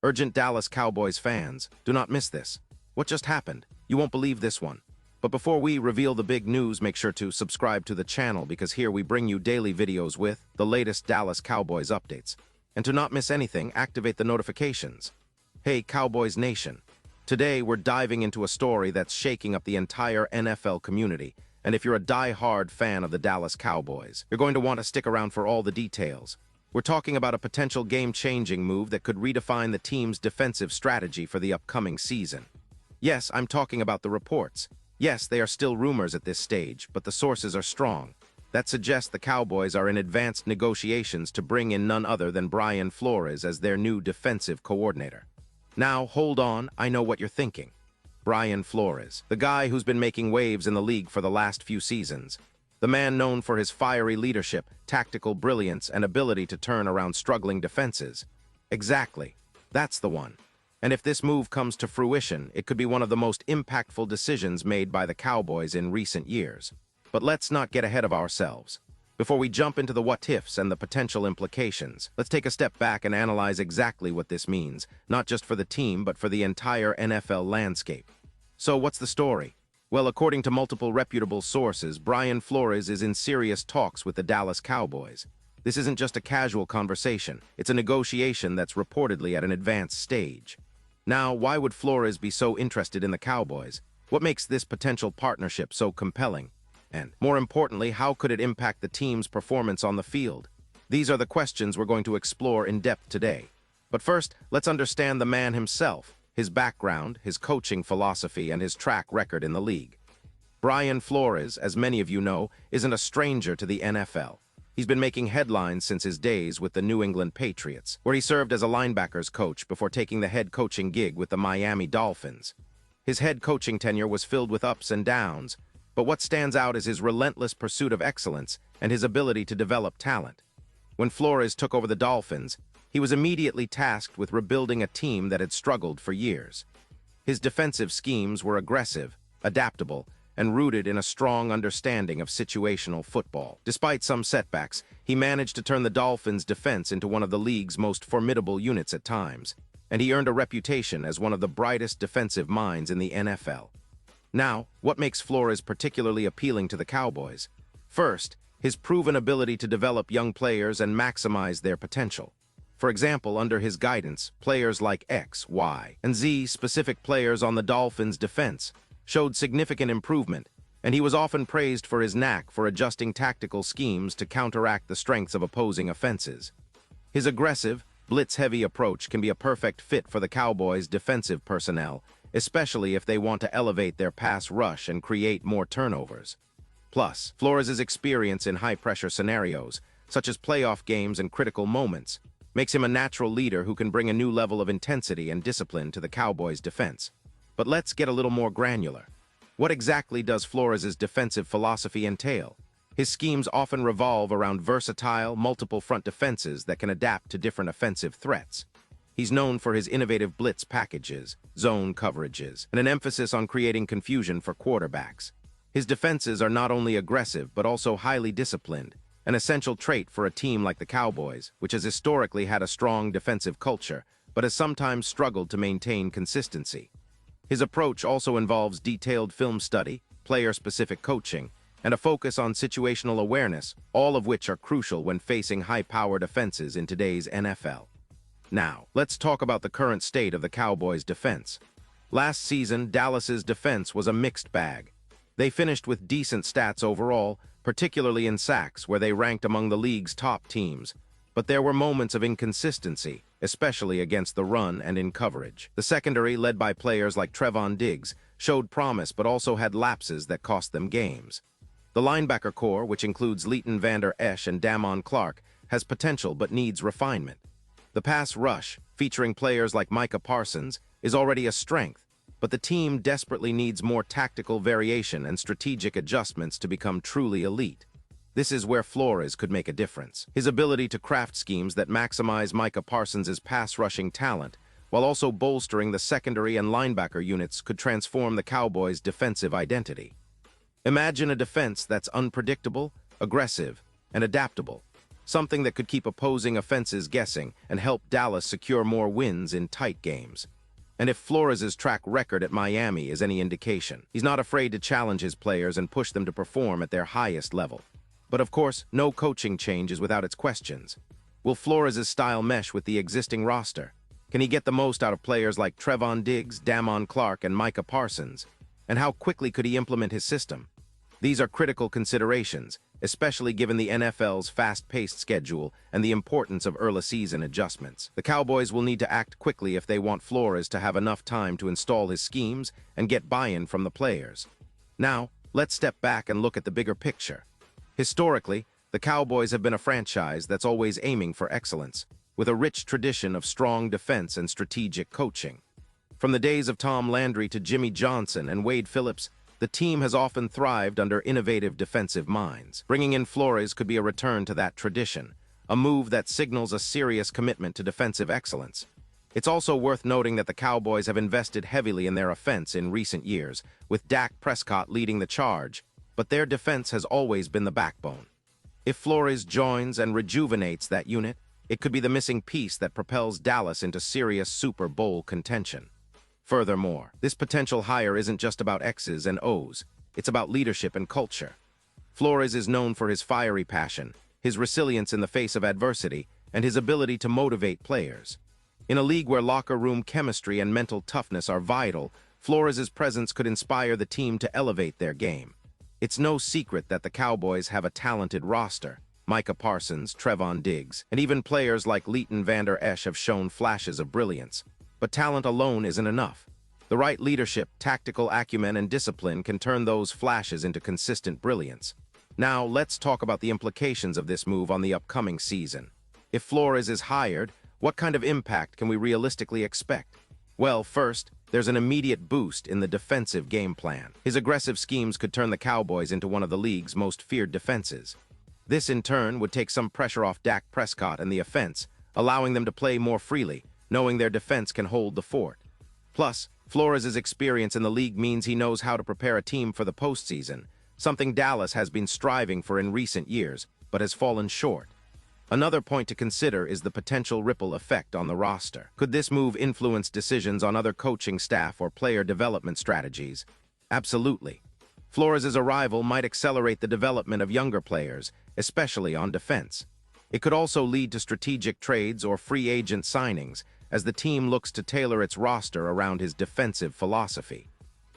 Urgent Dallas Cowboys fans, do not miss this. What just happened? You won't believe this one. But before we reveal the big news, make sure to subscribe to the channel because here we bring you daily videos with the latest Dallas Cowboys updates. And to not miss anything, activate the notifications. Hey Cowboys Nation. Today we're diving into a story that's shaking up the entire NFL community. And if you're a die-hard fan of the Dallas Cowboys, you're going to want to stick around for all the details. We're talking about a potential game-changing move that could redefine the team's defensive strategy for the upcoming season. Yes, I'm talking about the reports. Yes, they are still rumors at this stage, but the sources are strong. That suggests the Cowboys are in advanced negotiations to bring in none other than Brian Flores as their new defensive coordinator. Now, hold on, I know what you're thinking. Brian Flores, the guy who's been making waves in the league for the last few seasons. The man known for his fiery leadership, tactical brilliance, and ability to turn around struggling defenses. Exactly. That's the one. And if this move comes to fruition, it could be one of the most impactful decisions made by the Cowboys in recent years. But let's not get ahead of ourselves. Before we jump into the what-ifs and the potential implications, let's take a step back and analyze exactly what this means, not just for the team, but for the entire NFL landscape. So what's the story? Well, according to multiple reputable sources, Brian Flores is in serious talks with the Dallas Cowboys. This isn't just a casual conversation. It's a negotiation that's reportedly at an advanced stage. Now, why would Flores be so interested in the Cowboys? What makes this potential partnership so compelling? And, more importantly, how could it impact the team's performance on the field? These are the questions we're going to explore in depth today. But first, let's understand the man himself. His background, his coaching philosophy, and his track record in the league. Brian Flores, as many of you know, isn't a stranger to the NFL. He's been making headlines since his days with the New England Patriots, where he served as a linebackers coach before taking the head coaching gig with the Miami Dolphins. His head coaching tenure was filled with ups and downs, but what stands out is his relentless pursuit of excellence and his ability to develop talent. When Flores took over the Dolphins, he was immediately tasked with rebuilding a team that had struggled for years. His defensive schemes were aggressive, adaptable, and rooted in a strong understanding of situational football. Despite some setbacks, he managed to turn the Dolphins' defense into one of the league's most formidable units at times, and he earned a reputation as one of the brightest defensive minds in the NFL. Now, what makes Flores particularly appealing to the Cowboys? First, his proven ability to develop young players and maximize their potential. For example, under his guidance, players like X, Y, and Z, specific players on the Dolphins' defense, showed significant improvement, and he was often praised for his knack for adjusting tactical schemes to counteract the strengths of opposing offenses. His aggressive, blitz-heavy approach can be a perfect fit for the Cowboys' defensive personnel, especially if they want to elevate their pass rush and create more turnovers. Plus, Flores' experience in high-pressure scenarios, such as playoff games and critical moments, makes him a natural leader who can bring a new level of intensity and discipline to the Cowboys' defense. But let's get a little more granular. What exactly does Flores' defensive philosophy entail? His schemes often revolve around versatile, multiple front defenses that can adapt to different offensive threats. He's known for his innovative blitz packages, zone coverages, and an emphasis on creating confusion for quarterbacks. His defenses are not only aggressive but also highly disciplined, an essential trait for a team like the Cowboys, which has historically had a strong defensive culture, but has sometimes struggled to maintain consistency. His approach also involves detailed film study, player-specific coaching, and a focus on situational awareness, all of which are crucial when facing high-powered offenses in today's NFL. Now, let's talk about the current state of the Cowboys' defense. Last season, Dallas's defense was a mixed bag. They finished with decent stats overall, particularly in sacks, where they ranked among the league's top teams. But there were moments of inconsistency, especially against the run and in coverage. The secondary, led by players like Trevon Diggs, showed promise but also had lapses that cost them games. The linebacker core, which includes Leighton Vander Esch and Damon Clark, has potential but needs refinement. The pass rush, featuring players like Micah Parsons, is already a strength, but the team desperately needs more tactical variation and strategic adjustments to become truly elite. This is where Flores could make a difference. His ability to craft schemes that maximize Micah Parsons' pass-rushing talent, while also bolstering the secondary and linebacker units, could transform the Cowboys' defensive identity. Imagine a defense that's unpredictable, aggressive, and adaptable, something that could keep opposing offenses guessing and help Dallas secure more wins in tight games. And if Flores' track record at Miami is any indication, he's not afraid to challenge his players and push them to perform at their highest level. But of course, no coaching change is without its questions. Will Flores' style mesh with the existing roster? Can he get the most out of players like Trevon Diggs, Damon Clark, and Micah Parsons? And how quickly could he implement his system? These are critical considerations, especially given the NFL's fast-paced schedule and the importance of early-season adjustments. The Cowboys will need to act quickly if they want Flores to have enough time to install his schemes and get buy-in from the players. Now, let's step back and look at the bigger picture. Historically, the Cowboys have been a franchise that's always aiming for excellence, with a rich tradition of strong defense and strategic coaching. From the days of Tom Landry to Jimmy Johnson and Wade Phillips, the team has often thrived under innovative defensive minds. Bringing in Flores could be a return to that tradition, a move that signals a serious commitment to defensive excellence. It's also worth noting that the Cowboys have invested heavily in their offense in recent years, with Dak Prescott leading the charge, but their defense has always been the backbone. If Flores joins and rejuvenates that unit, it could be the missing piece that propels Dallas into serious Super Bowl contention. Furthermore, this potential hire isn't just about X's and O's, it's about leadership and culture. Flores is known for his fiery passion, his resilience in the face of adversity, and his ability to motivate players. In a league where locker room chemistry and mental toughness are vital, Flores' presence could inspire the team to elevate their game. It's no secret that the Cowboys have a talented roster. Micah Parsons, Trevon Diggs, and even players like Leighton Vander Esch have shown flashes of brilliance. But talent alone isn't enough. The right leadership, tactical acumen, and discipline can turn those flashes into consistent brilliance. Now, let's talk about the implications of this move on the upcoming season. If Flores is hired, what kind of impact can we realistically expect? Well, first, there's an immediate boost in the defensive game plan. His aggressive schemes could turn the Cowboys into one of the league's most feared defenses. This, in turn, would take some pressure off Dak Prescott and the offense, allowing them to play more freely, knowing their defense can hold the fort. Plus, Flores' experience in the league means he knows how to prepare a team for the postseason, something Dallas has been striving for in recent years, but has fallen short. Another point to consider is the potential ripple effect on the roster. Could this move influence decisions on other coaching staff or player development strategies? Absolutely. Flores' arrival might accelerate the development of younger players, especially on defense. It could also lead to strategic trades or free agent signings, as the team looks to tailor its roster around his defensive philosophy.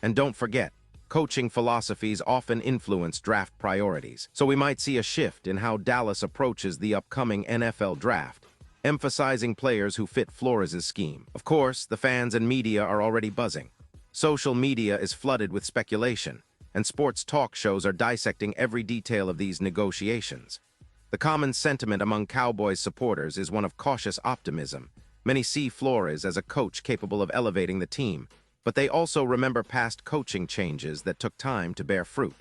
And don't forget, coaching philosophies often influence draft priorities, so we might see a shift in how Dallas approaches the upcoming NFL draft, emphasizing players who fit Flores' scheme. Of course, the fans and media are already buzzing. Social media is flooded with speculation, and sports talk shows are dissecting every detail of these negotiations. The common sentiment among Cowboys supporters is one of cautious optimism. Many see Flores as a coach capable of elevating the team, but they also remember past coaching changes that took time to bear fruit.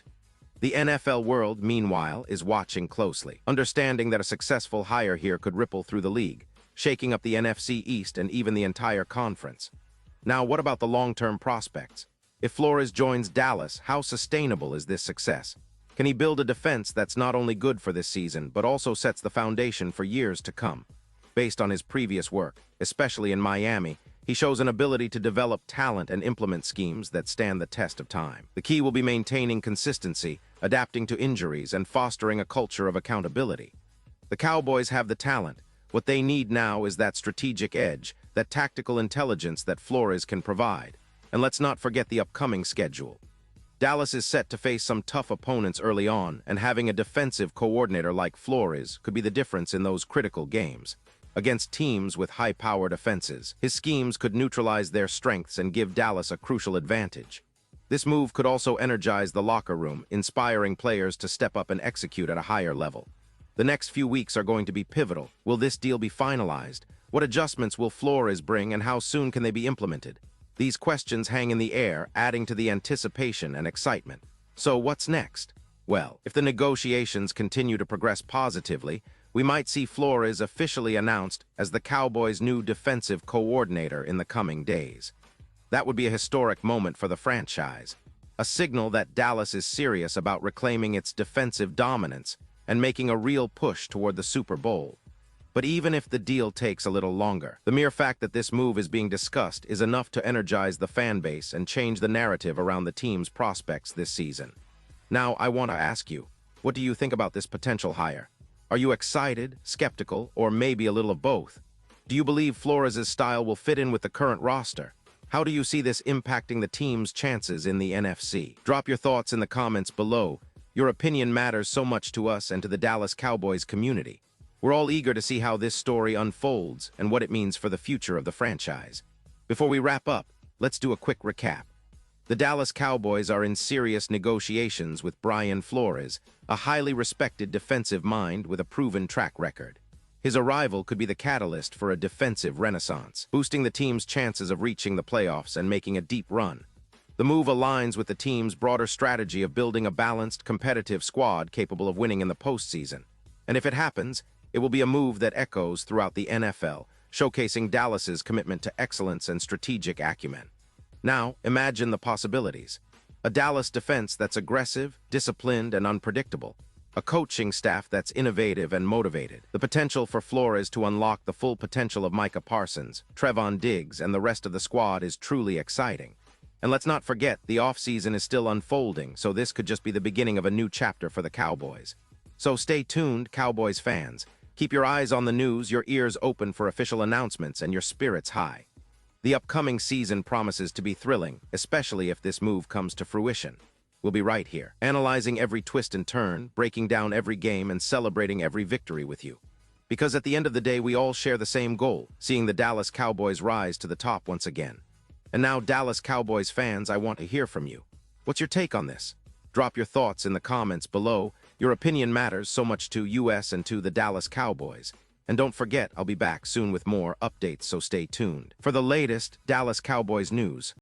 The NFL world, meanwhile, is watching closely, understanding that a successful hire here could ripple through the league, shaking up the NFC East and even the entire conference. Now, what about the long-term prospects? If Flores joins Dallas, how sustainable is this success? Can he build a defense that's not only good for this season, but also sets the foundation for years to come? Based on his previous work, especially in Miami, he shows an ability to develop talent and implement schemes that stand the test of time. The key will be maintaining consistency, adapting to injuries, and fostering a culture of accountability. The Cowboys have the talent. What they need now is that strategic edge, that tactical intelligence that Flores can provide. And let's not forget the upcoming schedule. Dallas is set to face some tough opponents early on, and having a defensive coordinator like Flores could be the difference in those critical games. Against teams with high-powered offenses, his schemes could neutralize their strengths and give Dallas a crucial advantage. This move could also energize the locker room, inspiring players to step up and execute at a higher level. The next few weeks are going to be pivotal. Will this deal be finalized? What adjustments will Flores bring, and how soon can they be implemented? These questions hang in the air, adding to the anticipation and excitement. So what's next? Well, if the negotiations continue to progress positively, we might see Flores officially announced as the Cowboys' new defensive coordinator in the coming days. That would be a historic moment for the franchise, a signal that Dallas is serious about reclaiming its defensive dominance and making a real push toward the Super Bowl. But even if the deal takes a little longer, the mere fact that this move is being discussed is enough to energize the fan base and change the narrative around the team's prospects this season. Now, I want to ask you, what do you think about this potential hire? Are you excited, skeptical, or maybe a little of both? Do you believe Flores' style will fit in with the current roster? How do you see this impacting the team's chances in the NFC? Drop your thoughts in the comments below. Your opinion matters so much to us and to the Dallas Cowboys community. We're all eager to see how this story unfolds and what it means for the future of the franchise. Before we wrap up, let's do a quick recap. The Dallas Cowboys are in serious negotiations with Brian Flores, a highly respected defensive mind with a proven track record. His arrival could be the catalyst for a defensive renaissance, boosting the team's chances of reaching the playoffs and making a deep run. The move aligns with the team's broader strategy of building a balanced, competitive squad capable of winning in the postseason. And if it happens, it will be a move that echoes throughout the NFL, showcasing Dallas's commitment to excellence and strategic acumen. Now, imagine the possibilities. A Dallas defense that's aggressive, disciplined, and unpredictable. A coaching staff that's innovative and motivated. The potential for Flores to unlock the full potential of Micah Parsons, Trevon Diggs, and the rest of the squad is truly exciting. And let's not forget, the offseason is still unfolding, so this could just be the beginning of a new chapter for the Cowboys. So stay tuned, Cowboys fans. Keep your eyes on the news, your ears open for official announcements, and your spirits high. The upcoming season promises to be thrilling, especially if this move comes to fruition. We'll be right here, analyzing every twist and turn, breaking down every game, and celebrating every victory with you. Because at the end of the day, we all share the same goal, seeing the Dallas Cowboys rise to the top once again. And now, Dallas Cowboys fans, I want to hear from you. What's your take on this? Drop your thoughts in the comments below. Your opinion matters so much to us and to the Dallas Cowboys. And don't forget, I'll be back soon with more updates, so stay tuned for the latest Dallas Cowboys news.